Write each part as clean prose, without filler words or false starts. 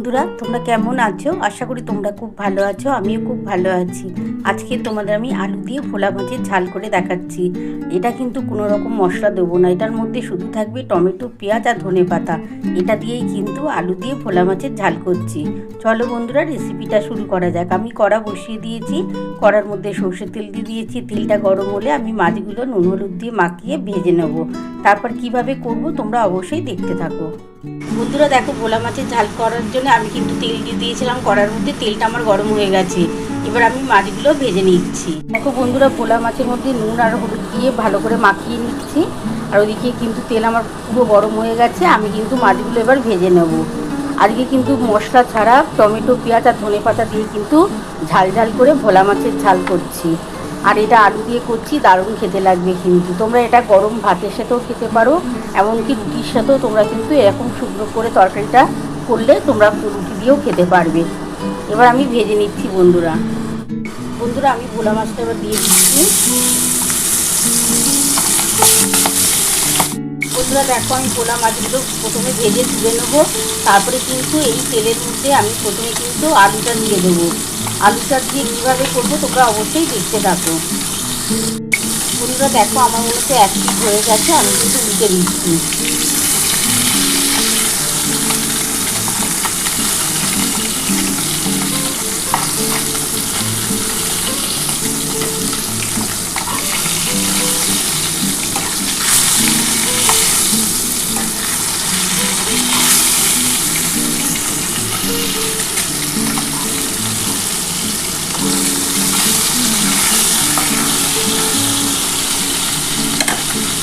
বন্ধুরা, তোমরা কেমন আছো? আশা করি তোমরা খুব ভালো আছো। আমিও খুব ভালো আছি। আজকে তোমাদের আমি আলু দিয়ে ভোলা মাছের ঝাল করে দেখাচ্ছি। এটা কিন্তু কোনো রকম মশলা দেবো না, এটার মধ্যে শুধু থাকবে টমেটো, পেঁয়াজ আর ধনেপাতা। এটা দিয়েই কিন্তু আলু দিয়ে ভোলা মাছের ঝাল করছি। চলো বন্ধুরা, রেসিপিটা শুরু করা যাক। আমি কড়া বসিয়ে দিয়েছি, কড়ার মধ্যে সর্ষের তেল দিয়ে দিয়েছি। তেলটা গরম হলে আমি মাছগুলো নুন হলুদ দিয়ে মাখিয়ে ভেজে নেব। তারপর কিভাবে করব তোমরা অবশ্যই দেখতে থাকো। বন্ধুরা দেখো, ভোলা মাছের ঝাল করার জন্য আমি কিন্তু তেল দিয়ে দিয়েছিলাম কড়ার মধ্যে। তেলটা আমার গরম হয়ে গেছে, এবার আমি মাছগুলো ভেজে নিচ্ছি। দেখো বন্ধুরা, ভোলা মাছের মধ্যে নুন আর হলুদ দিয়ে ভালো করে মাখিয়ে নিচ্ছি। আর ওদিকে কিন্তু তেল আমার পুরো গরম হয়ে গেছে, আমি কিন্তু মাছগুলো এবার ভেজে নেব। আজকে কিন্তু মশলা ছাড়া টমেটো, পেঁয়াজ আর ধনেপাতা দিয়ে কিন্তু ঝাল ঝাল করে ভোলা মাছের ঝাল করছি। আর এটা আলু দিয়ে করছি, দারুণ খেতে লাগবে। কিন্তু তোমরা এটা গরম ভাতের সাথেও খেতে পারো, এমনকি রুটির সাথেও তোমরা কিন্তু এরকম শুকনো করে তরকারিটা করলে তোমরা রুটি দিয়েও খেতে পারবে। এবার আমি ভেজে নিচ্ছি বন্ধুরা। আমি ভোলা মাছটা এবার দিয়ে দিচ্ছি। বন্ধুরা দেখো, আমি ভোলা মাছগুলো প্রথমে ভেজে তুলে নেবো। তারপরে কিন্তু এই তেলের মধ্যে আমি প্রথমে কিন্তু আলুটা দিয়ে দেবো। আলুটা দিয়ে কীভাবে করবো তোমরা অবশ্যই দেখতে থাকো। বন্ধুরা দেখো, আমার মনে হচ্ছে 1 পিস হয়ে গেছে, আমি কিন্তু উল্টে দিচ্ছি।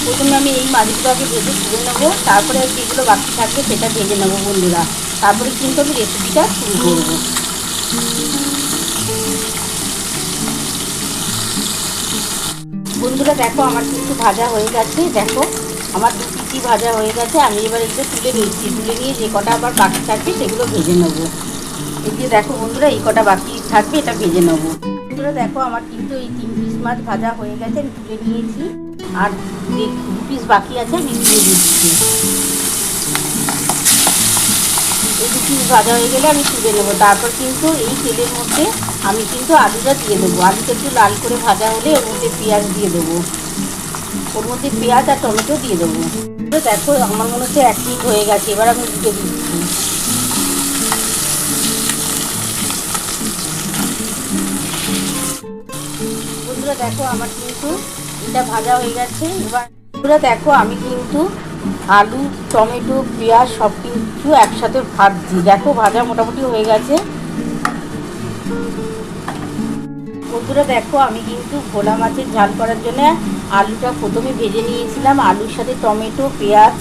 প্রথমে আমি এই মাছগুলো আগে ভেজে তুলে নেবো, তারপরে যেগুলো বাকি থাকবে সেটা ভেজে নেবো বন্ধুরা। তারপরে কিন্তু আমি রেসিপিটা শুরু করবো। বন্ধুরা দেখো, আমার কিন্তু ভাজা হয়ে গেছে। দেখো আমার 2 পিসই ভাজা হয়ে গেছে। আমি এবার এগুলো তুলে নিচ্ছি। তুলে নিয়ে যে কটা আবার বাকি থাকবে সেগুলো ভেজে নেবো। এই যে দেখো বন্ধুরা, এই কটা বাকি থাকবে এটা ভেজে নেবো। বন্ধুরা দেখো, আমার কিন্তু এই 3 পিস মাছ ভাজা হয়ে গেছে, আমি তুলে নিয়েছি। আর 2 পিস বাকি আছে, আমি দিয়ে দিচ্ছি। এই 2 পিস ভাজা হয়ে গেলে আমি তুলে নেবো। তারপর কিন্তু এই তেলের মধ্যে আমি কিন্তু আলুটা দিয়ে দেবো। আলুটা একটু লাল করে ভাজা হলে ওর মধ্যে পেঁয়াজ দিয়ে দেবো। ওর মধ্যে পেঁয়াজ আর টমেটো দিয়ে দেবো। দেখো আমার মনে হচ্ছে 1 মিনিট হয়ে গেছে, এবার আমি দিয়ে দিচ্ছি। বন্ধুরা দেখো, আমার কিন্তু এটা ভাজা হয়ে গেছে। এবার বন্ধুরা দেখো, আমি কিন্তু আলু, টমেটো, পেঁয়াজ সব কিছু একসাথে ভাজছি। দেখো ভাজা মোটামুটি হয়ে গেছে। বন্ধুরা দেখো, আমি কিন্তু ভোলা মাছের ঝাল করার জন্য আলুটা প্রথমে ভেজে নিয়েছিলাম। আলুর সাথে টমেটো, পেঁয়াজ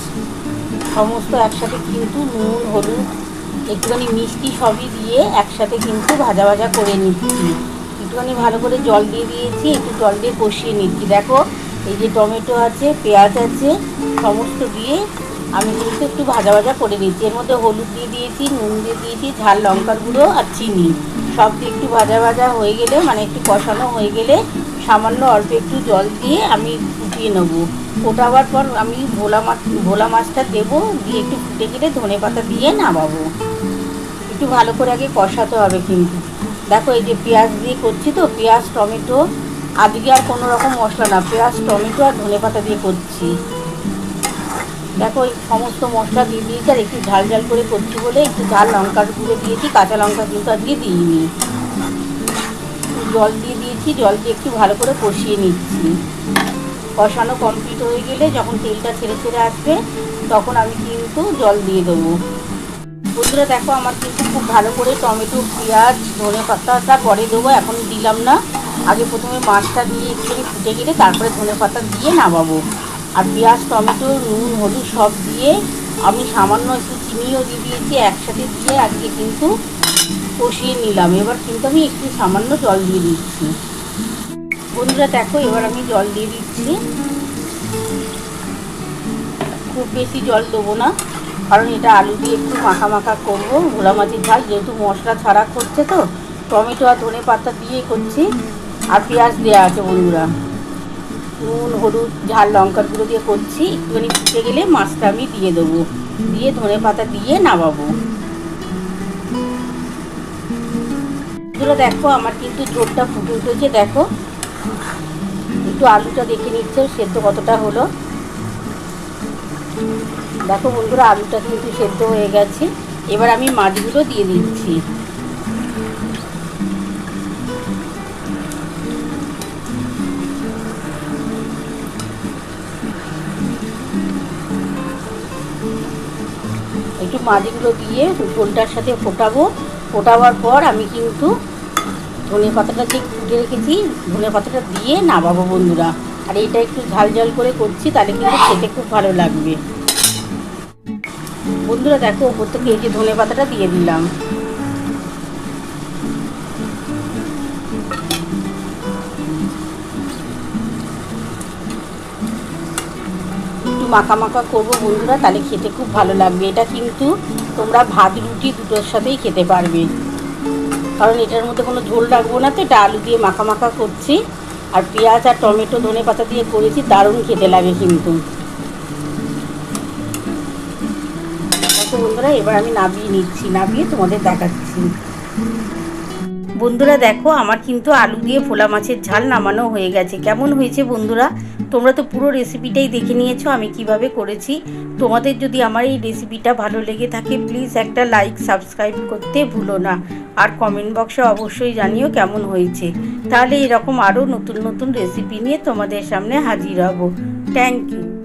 সমস্ত একসাথে কিন্তু নুন, হলুদ, একটুখানি মিষ্টি সবই দিয়ে একসাথে কিন্তু ভাজা ভাজা করে নিচ্ছি। একটুখানি ভালো করে জল দিয়ে দিয়েছি, একটু জল দিয়ে কষিয়ে নিচ্ছি। দেখো এই যে টমেটো আছে, পেঁয়াজ আছে, সমস্ত দিয়ে আমি কিন্তু একটু ভাজা ভাজা করে নিচ্ছি। এর মধ্যে হলুদ দিয়ে দিয়েছি, নুন দিয়ে দিয়েছি, ঝাল লঙ্কার গুঁড়ো আর চিনি সব দিয়ে একটু ভাজা ভাজা হয়ে গেলে, মানে একটু কষানো হয়ে গেলে সামান্য অল্প একটু জল দিয়ে আমি ফুটিয়ে নেবো। ফোটাবার পর আমি ভোলা মাছটা দেবো, দিয়ে একটু ফুটে গেলে ধনেপাতা দিয়ে নামাবো। একটু ভালো করে আগে কষাতে হবে কিন্তু। দেখো এই যে পেঁয়াজ দিয়ে করছি তো, পেঁয়াজ টমেটো, আজকে আর কোনো রকম মশলা না, পেঁয়াজ টমেটো আর ধনেপাতা দিয়ে করছি। দেখো এই সমস্ত মশলা দিয়ে দিয়েছি, আর একটু ঝাল ঝাল করে করছি বলে একটু ঝাল লঙ্কার গুঁড়ো দিয়েছি, কাঁচা লঙ্কা কিন্তু আজকে দিইনি। জল দিয়ে দিয়েছি, জল দিয়ে একটু ভালো করে কষিয়ে নিচ্ছি। কষানো কমপ্লিট হয়ে গেলে যখন তেলটা ছেড়ে ছেড়ে আসবে তখন আমি কিন্তু জল দিয়ে দেবো। বন্ধুরা দেখো, আমার কিন্তু খুব ভালো করে টমেটো, পেঁয়াজ, ধনেপাতাটা পরে দেবো, এখন দিলাম না। আগে প্রথমে মাছটা দিয়ে একটুখানি ফুটে গেলে তারপরে ধনেপাতা দিয়ে নামাবো। আর পেঁয়াজ, টমেটো, নুন, হলুদ সব দিয়ে আমি সামান্য একটু চিনিও দিয়ে দিয়েছি, একসাথে দিয়ে আজকে কিন্তু কষিয়ে নিলাম। এবার কিন্তু আমি একটু সামান্য জল দিয়ে দিচ্ছি। বন্ধুরা দেখো, এবার আমি জল দিয়ে দিচ্ছি। খুব বেশি জল দেবো না, কারণ এটা আলু দিয়ে একটু মাখা মাখা করবো। ভোলা মাছের ঝাল যেহেতু মশলা ছাড়া করছে তো, টমেটো আর ধনেপাতা দিয়ে করছি, আর পেঁয়াজ দেওয়া আছে বন্ধুরা। নুন, হলুদ, ঝাল লঙ্কার গুঁড়ো দিয়ে করছি। একটুখানি ফুটে গেলে মাছটা আমি দিয়ে দেবো, দিয়ে ধনেপাতা দিয়ে নামাবো। বন্ধুরা দেখো আমার কিন্তু ঝোলটা ফুটে উঠেছে। দেখো একটু আলুটা দেখে নিচ্ছে সেদ্ধ কতটা হলো। দেখো বন্ধুরা আলুটা কিন্তু সেদ্ধ হয়ে গেছে। এবার আমি মাছগুলো দিয়ে দিচ্ছি। একটু মাছগুলো দিয়ে ঝোলটার সাথে ফোটাবার পর আমি কিন্তু ধনে পাতাটা যে কুটে রেখেছি ধনে পাতাটা দিয়ে নামাবো বন্ধুরা। আর এটা একটু ঝাল ঝাল করে করছি, তাহলে কিন্তু খেতে খুব ভালো লাগবে। বন্ধুরা দেখো ওপর থেকে এই যে ধনে পাতাটা দিয়ে দিলাম। একটু মাখা মাখা করবো বন্ধুরা, তাহলে খেতে খুব ভালো লাগবে। এটা কিন্তু তোমরা ভাত রুটি দুটোর সাথেই খেতে পারবে, কারণ এটার মধ্যে কোনো ঝোল রাখবো না। তো এটা আলু দিয়ে মাখা মাখা করছি, আর পেঁয়াজ আর টমেটো ধনে পাতা দিয়ে করেছি, দারুণ খেতে লাগে কিন্তু। দেখো বন্ধুরা এবার আমি নামিয়ে নিচ্ছি, নামিয়ে তোমাদের দেখাচ্ছি। বন্ধুরা দেখো আমার কিন্তু আলু দিয়ে ভোলা মাছের ঝাল নামানো হয়ে গেছে। কেমন হয়েছে বন্ধুরা? তোমরা তো পুরো রেসিপিটাই দেখে নিয়েছো আমি কিভাবে করেছি। তোমাদের যদি আমার এই রেসিপিটা ভালো লেগে থাকে প্লিজ একটা লাইক সাবস্ক্রাইব করতে ভুলো না। আর কমেন্ট বক্সে অবশ্যই জানিও কেমন হয়েছে। তাহলে এরকম আরও নতুন নতুন রেসিপি নিয়ে তোমাদের সামনে হাজির হব। Thank you.